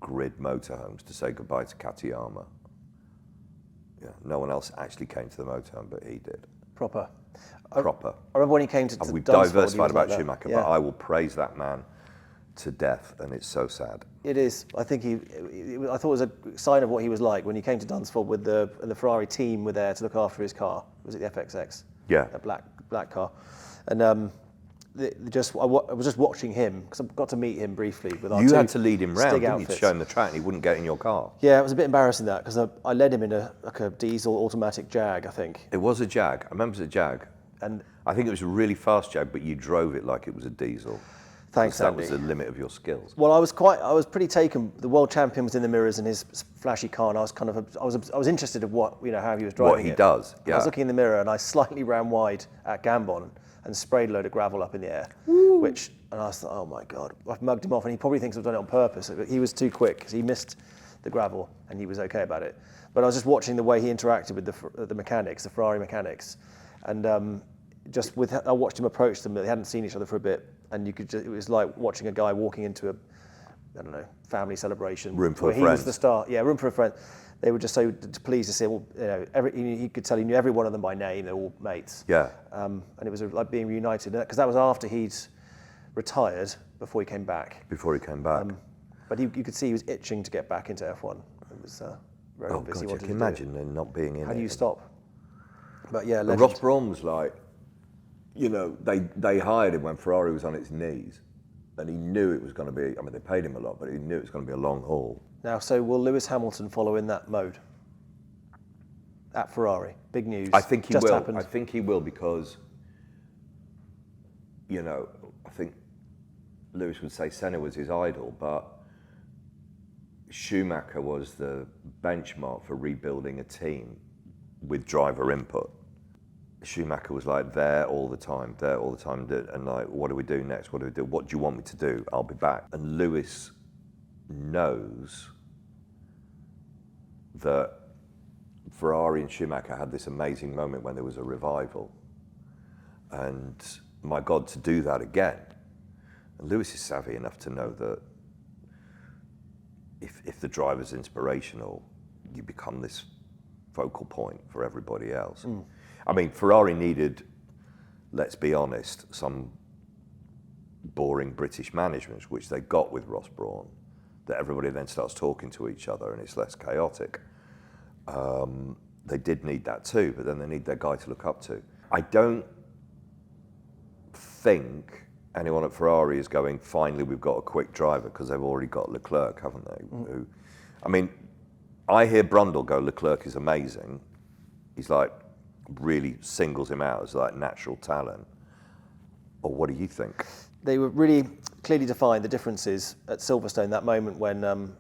grid motorhomes to say goodbye to Katayama. Yeah, no one else actually came to the motorhome, but he did. Proper. Proper. I remember when he came to And we've Dunsfold, diversified about like Schumacher, yeah. but I will praise that man to death, and it's so sad. It is. I think I thought it was a sign of what he was like when he came to Dunsfold with the Ferrari team were there to look after his car. Was it the FXX? Yeah. That black car. And I was just watching him because I got to meet him briefly with our You two had to lead him round, Stig didn't you, to outfits. show him the track, and he wouldn't get in your car. Yeah, it was a bit embarrassing that because I led him in a diesel automatic Jag, I think. It was a Jag. I remember it was a Jag. And I think it was a really fast Jag, but you drove it like it was a diesel. thanks, That Andy. was the limit of your skills. Well, I was pretty taken. The world champion was in the mirrors in his flashy car, and I was I was interested in what, you know, how he was driving What he it. does, And I was yeah. looking in the mirror, and I slightly ran wide at Gambon and sprayed a load of gravel up in the air. And I thought, oh my God, I've mugged him off, and he probably thinks I've done it on purpose. But he was too quick because he missed the gravel, and he was okay about it. But I was just watching the way he interacted with the mechanics, the Ferrari mechanics, and I watched him approach them. They hadn't seen each other for a bit, and it was like watching a guy walking into I don't know, family celebration. Room full where of he friends. was the star. Yeah, room full of friends. They were just so pleased to see. Well, you know, he could tell he knew every one of them by name. They're all mates. Yeah. And it was like being reunited because that was after he'd retired before he came back. Before he came back. But you could see he was itching to get back into F1. It was very Oh obvious God, he you wanted can to do it. imagine them not being in it. How do you stop? But yeah, And legend. Ross Brawn was like, you know, they hired him when Ferrari was on its knees, and he knew it was going to be, I mean, they paid him a lot, but he knew it was going to be a long haul. Now, so will Lewis Hamilton follow in that mode at Ferrari? Big news. I think he just will. Happened. I think he will because, you know, I think Lewis would say Senna was his idol, but Schumacher was the benchmark for rebuilding a team with driver input. Schumacher was like there all the time, and like, what do we do next? What do we do? What do you want me to do? I'll be back. And Lewis knows that Ferrari and Schumacher had this amazing moment when there was a revival. And my God, to do that again. And Lewis is savvy enough to know that if the driver's inspirational, you become this focal point for everybody else. I mean, Ferrari needed, let's be honest, some boring British management, which they got with Ross Brawn, that everybody then starts talking to each other and it's less chaotic. They did need that too, but then they need their guy to look up to. I don't think anyone at Ferrari is going, finally we've got a quick driver, because they've already got Leclerc, haven't they? Who, I mean, I hear Brundle go, Leclerc is amazing. He's like, really singles him out as like natural talent. Or what do you think? They were really clearly defined, the differences at Silverstone, that moment when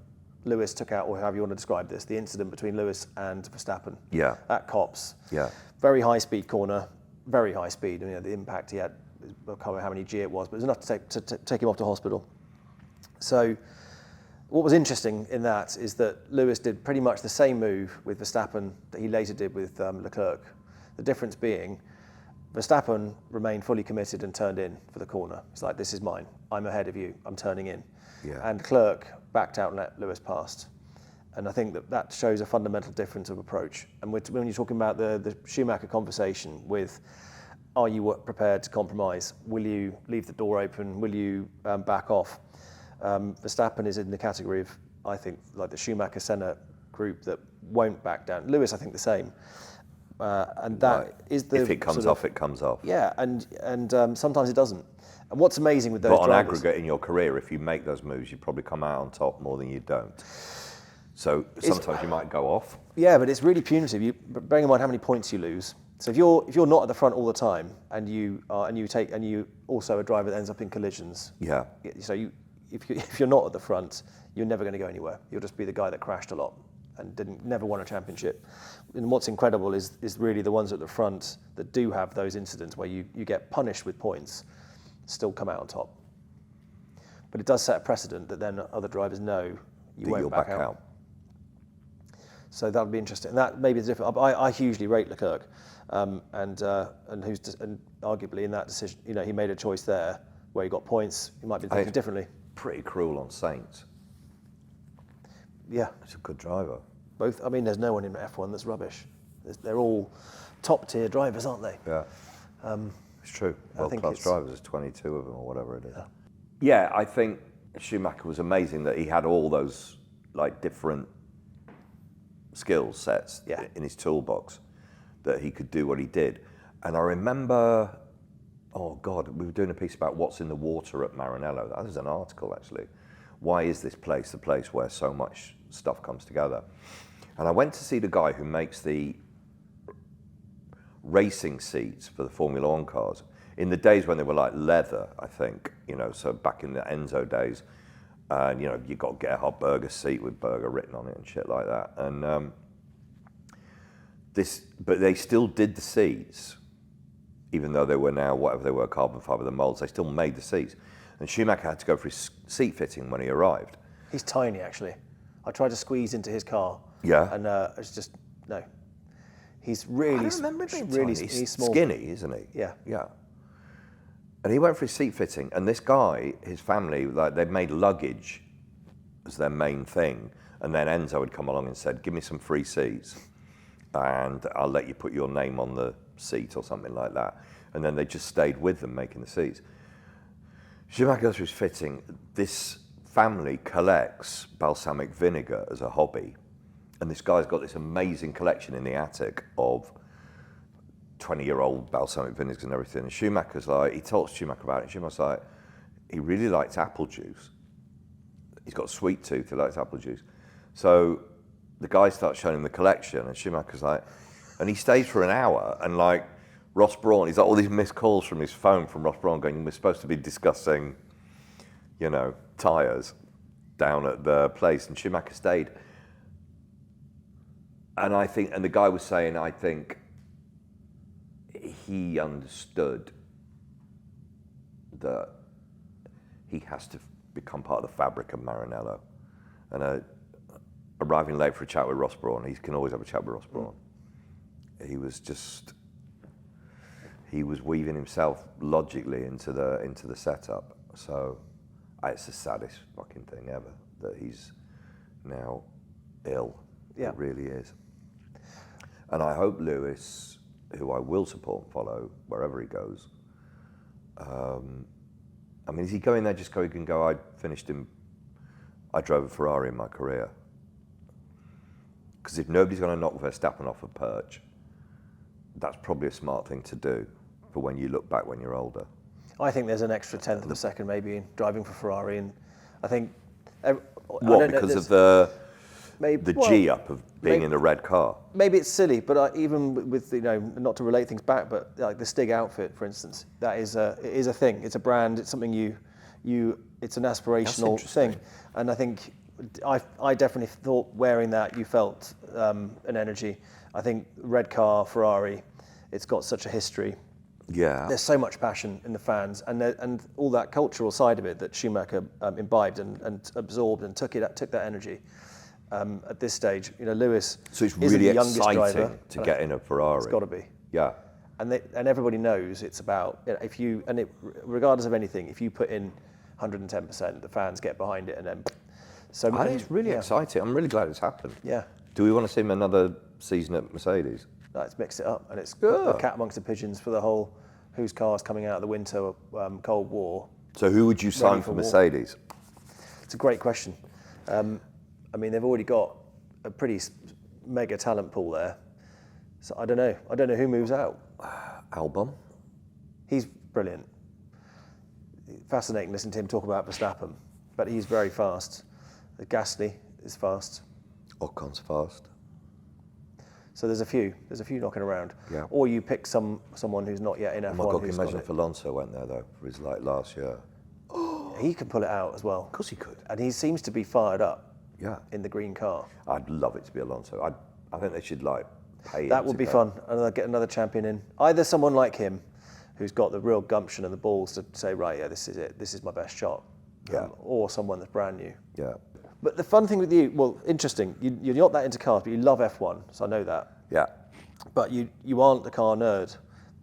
Lewis took out, or however you want to describe this, the incident between Lewis and Verstappen. Yeah. At Copse. Yeah. Very high speed corner, very high speed. I mean, the impact he had, I can't remember how many G it was, but it was enough to take him off to hospital. So what was interesting in that is that Lewis did pretty much the same move with Verstappen that he later did with Leclerc. The difference being, Verstappen remained fully committed and turned in for the corner. It's like, this is mine. I'm ahead of you. I'm turning in. Yeah. And Leclerc backed out and let Lewis past. And I think that shows a fundamental difference of approach. And when you're talking about the Schumacher conversation with, are you prepared to compromise? Will you leave the door open? Will you back off? Verstappen is in the category of, I think, like the Schumacher Senna group that won't back down. Lewis, I think, the same. And that is the if it comes off, it comes off. Yeah, and sometimes it doesn't. And what's amazing with those But on drivers, aggregate in your career, if you make those moves, you probably come out on top more than you don't. So sometimes you might go off. yeah, but it's really punitive. Bearing in mind how many points you lose. So if you're not at the front all the time, and you also a driver that ends up in collisions. Yeah. So if you're not at the front, you're never going to go anywhere. You'll just be the guy that crashed a lot and never won a championship. And what's incredible is really the ones at the front that do have those incidents where you get punished with points, still come out on top. But it does set a precedent that then other drivers know you won't back out. So that would be interesting. And that maybe is different. I hugely rate Leclerc, and arguably in that decision, he made a choice there where he got points. He might be thinking differently. Pretty cruel on Saints. Yeah, He's a good driver. both. I mean, there's no one in F1 that's rubbish. They're all top tier drivers, aren't they? Yeah. It's true. World think class it's- drivers, there's 22 of them or whatever it is. Yeah, I think Schumacher was amazing that he had all those like different skill sets in his toolbox, that he could do what he did. And I remember, oh God, we were doing a piece about what's in the water at Maranello. That was an article actually. Why is this place the place where so much stuff comes together? And I went to see the guy who makes the racing seats for the Formula One cars in the days when they were like leather, I think, so back in the Enzo days. And you got Gerhard Berger's seat with Berger written on it and shit like that. And but they still did the seats, even though they were now whatever they were, carbon fibre, the molds. They still made the seats. And Schumacher had to go for his seat fitting when he arrived. He's tiny, actually. I tried to squeeze into his car. Yeah. And it's just no. He's really, I don't remember him being really tiny. he's small. Skinny, isn't he? Yeah. Yeah. And he went for his seat fitting, and this guy, his family, like they'd made luggage as their main thing, and then Enzo had come along and said, "Give me some free seats, and I'll let you put your name on the seat or something like that." And then they just stayed with them making the seats. Schumacher goes for his fitting. This family collects balsamic vinegar as a hobby, and this guy's got this amazing collection in the attic of 20-year-old balsamic vinegars and everything. And Schumacher's like, he talks to Schumacher about it, and Schumacher's like, he really likes apple juice. He's got a sweet tooth, he likes apple juice. So the guy starts showing him the collection, and Schumacher's like, and he stays for an hour, and like Ross Brawn, he's got all these missed calls from his phone from Ross Brawn going, we're supposed to be discussing, tyres down at the place, and Schumacher stayed. And the guy was saying, I think he understood that he has to become part of the fabric of Maranello. And arriving late for a chat with Ross Brawn, he can always have a chat with Ross Brawn. He was weaving himself logically into the setup. So it's the saddest fucking thing ever that he's now ill. Yeah. It really is. And I hope Lewis, who I will support and follow wherever he goes. Is he going there just so he can go, I drove a Ferrari in my career? Because if nobody's going to knock Verstappen off a perch, that's probably a smart thing to do for when you look back when you're older. I think there's an extra tenth of a second maybe in driving for Ferrari, and I think... Because of the G up of being in a red car? Maybe it's silly, but even with, not to relate things back, but like the Stig outfit, for instance, it is a thing. It's a brand. It's something it's an aspirational thing. And I think I definitely thought wearing that, you felt an energy. I think red car, Ferrari, it's got such a history. Yeah. There's so much passion in the fans, and all that cultural side of it that Schumacher imbibed and absorbed and took that energy. At this stage, Lewis. So it's isn't really the youngest exciting driver, to get in a Ferrari. It's got to be. Yeah. And everybody knows it's about regardless of anything, if you put in 110%, the fans get behind it, and then. So I think it's really exciting. I'm really glad it's happened. Yeah. Do we want to see him another season at Mercedes? Let's mix it up, and it's a cat amongst the pigeons for the whole whose car's coming out of the winter Cold War. So who would you sign for for war. Mercedes? It's a great question. I mean, they've already got a pretty mega talent pool there. So I don't know. I don't know who moves out. Albon? He's brilliant. Fascinating listening to him talk about Verstappen, but he's very fast. Gasly is fast. Ocon's fast. So there's a few knocking around. Yeah. Or you pick someone who's not yet in F1. Oh my God, can you who's imagine got if Alonso went there though, for his last year? it. He can pull it out as well. Of course he could. And he seems to be fired up Yeah. in the green car. I'd love it to be Alonso. I think they should pay him That would to be go. fun. And they'll get another champion in. Either someone like him, who's got the real gumption and the balls to say, right, yeah, this is it. This is my best shot. Yeah. Or someone that's brand new. Yeah. But the fun thing with you, well, interesting. You're not that into cars, but you love F1, so I know that. Yeah. But you aren't a car nerd.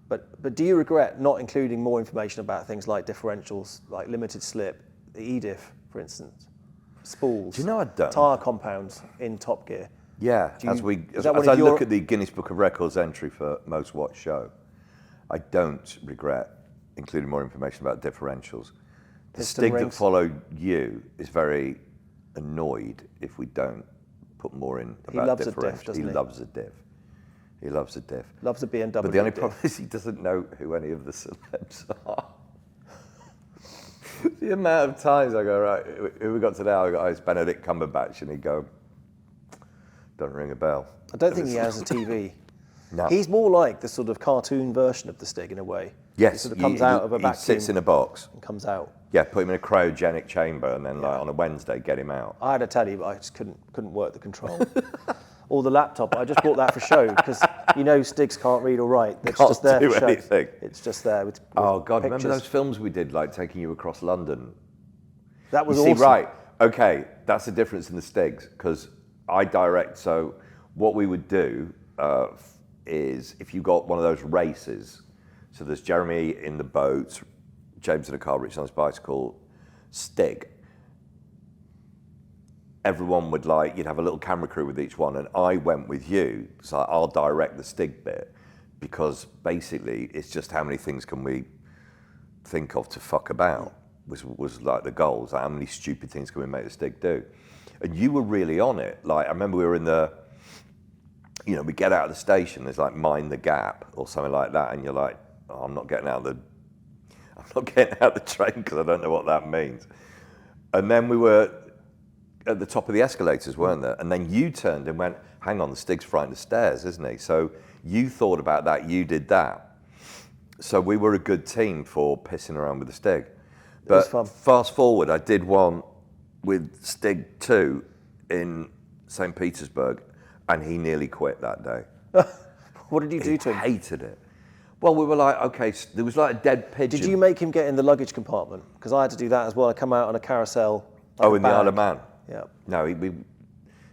But do you regret not including more information about things like differentials, like limited slip, the EDIF, for instance, spools? Do you know I don't? Tyre compounds in Top Gear. Yeah, Do you- as is that one I of your- look at the Guinness Book of Records entry for most watched show, I don't regret including more information about differentials. The Piston Stig that rings. followed you is very annoyed if we don't put more in He about loves a diff, differentials. doesn't he? loves a diff. He loves a diff. Loves a BMW. But the only diff. problem is he doesn't know who any of the celebs are. The amount of times I go, right, who we got today? I go, oh, it's Benedict Cumberbatch. And he'd go, don't ring a bell. I don't think he has a TV. No. He's more like the sort of cartoon version of the Stig in a way. Yes, He sort of comes out of a he vacuum sits in a box. and comes out. Yeah, put him in a cryogenic chamber and then like on a Wednesday get him out. I had a telly, but I just couldn't work the control. Or the laptop. I just bought that for show because Stigs can't read or write. It's Can't just there do for show. anything. It's just there with Oh God, pictures. remember those films we did, like taking you across London? That was You see, awesome. right, okay, that's the difference in the Stigs, because I direct, so what we would do is if you got one of those races, so there's Jeremy in the boat, James in a car, Rich on his bicycle, Stig. Everyone would you'd have a little camera crew with each one, and I went with you, so I'll direct the Stig bit, because basically it's just how many things can we think of to fuck about, was like the goals, like how many stupid things can we make the Stig do? And you were really on it. Like, I remember we were in we get out of the station, there's like Mind the Gap or something like that, and you're like, oh, I'm not getting out of the train because I don't know what that means. And then we were at the top of the escalators, weren't there? And then you turned and went, hang on, the Stig's frightened of stairs, isn't he? So you thought about that, you did that. So we were a good team for pissing around with the Stig. was But fun. fast forward, I did one with Stig 2 in St. Petersburg, and he nearly quit that day. What did you do to him? Hated it. Well, we were like, okay, there was like a dead pigeon. Did you make him get in the luggage compartment? Because I had to do that as well. I come out on a carousel. like Oh, a in the Isle of bag. Man? Yeah. No, we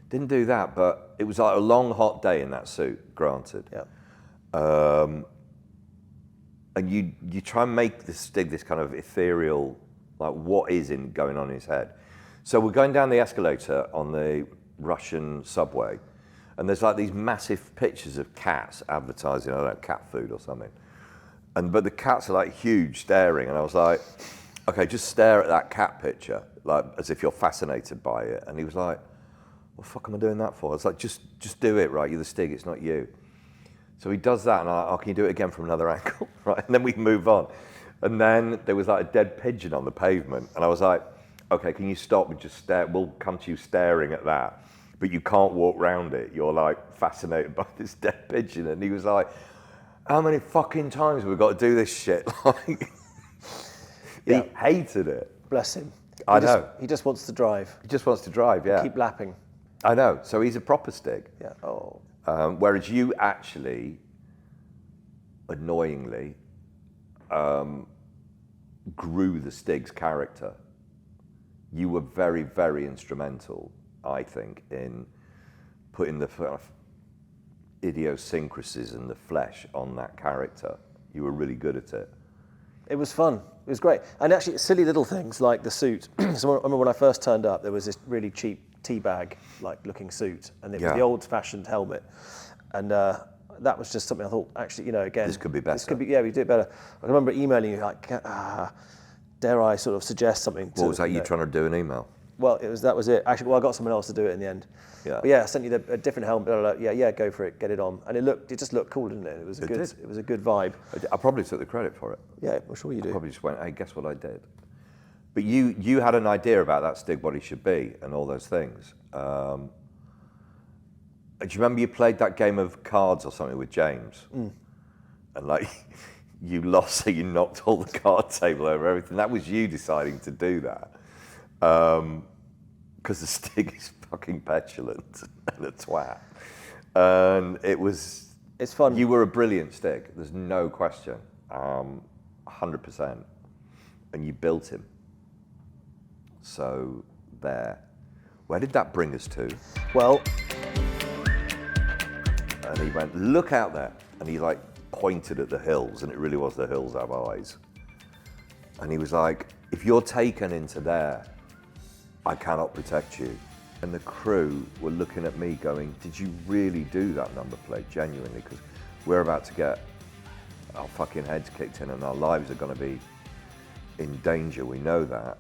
didn't do that, but it was like a long, hot day in that suit, granted. Yeah. And you try and make the Stig this kind of ethereal, like what is going on in his head. So we're going down the escalator on the Russian subway, and there's like these massive pictures of cats advertising, I don't know, cat food or something. But the cats are like huge, staring, and I was like, okay, just stare at that cat picture, like as if you're fascinated by it. And he was like, what the fuck am I doing that for? I was like, just do it, right? You're the Stig, it's not you. So he does that, and I'm like, oh, can you do it again from another angle, right? And then we move on. And then there was like a dead pigeon on the pavement, and I was like, okay, can you stop and just stare? We'll come to you staring at that, but you can't walk round it. You're like fascinated by this dead pigeon. And he was like, how many fucking times have we got to do this shit? Like, Yeah. he hated it. Bless him. I know. He just wants to drive. He just wants to drive, yeah. Keep lapping. I know. So he's a proper Stig. Yeah. Oh. Whereas you actually, annoyingly, grew the Stig's character. You were very, very instrumental, I think, in putting the idiosyncrasies and the flesh on that character. You were really good at it. It was fun. It was great. And actually, silly little things like the suit. So I remember when I first turned up, there was this really cheap teabag like looking suit, and it was Yeah. the old-fashioned helmet. And I that was just something I thought, actually, again, This could be better. This could be, yeah, we do it better. I remember emailing you like, dare I sort of suggest something? What was that? You trying to do an email? Well, that was it. Actually, I got someone else to do it in the end. Yeah. But yeah, I sent you a different helmet. Blah, blah, blah. Yeah, go for it, get it on, and it just looked cool, didn't it? It was a good vibe. I probably took the credit for it. Yeah, I'm sure you I do. probably just went, hey, guess what I did? But you had an idea about that Stig, what he should be, and all those things. Do you remember you played that game of cards or something with James? And like, you lost, so you knocked all the card table over everything. That was you deciding to do that. Because the Stig is fucking petulant and a twat. And it's fun. You were a brilliant Stig, there's no question. 100%. And you built him. So there. Where did that bring us to? Well, and he went, look out there. And he like pointed at the hills, and it really was the hills have eyes. And he was like, if you're taken into there, I cannot protect you. And the crew were looking at me going, did you really do that number plate, genuinely? Because we're about to get our fucking heads kicked in and our lives are gonna be in danger, we know that.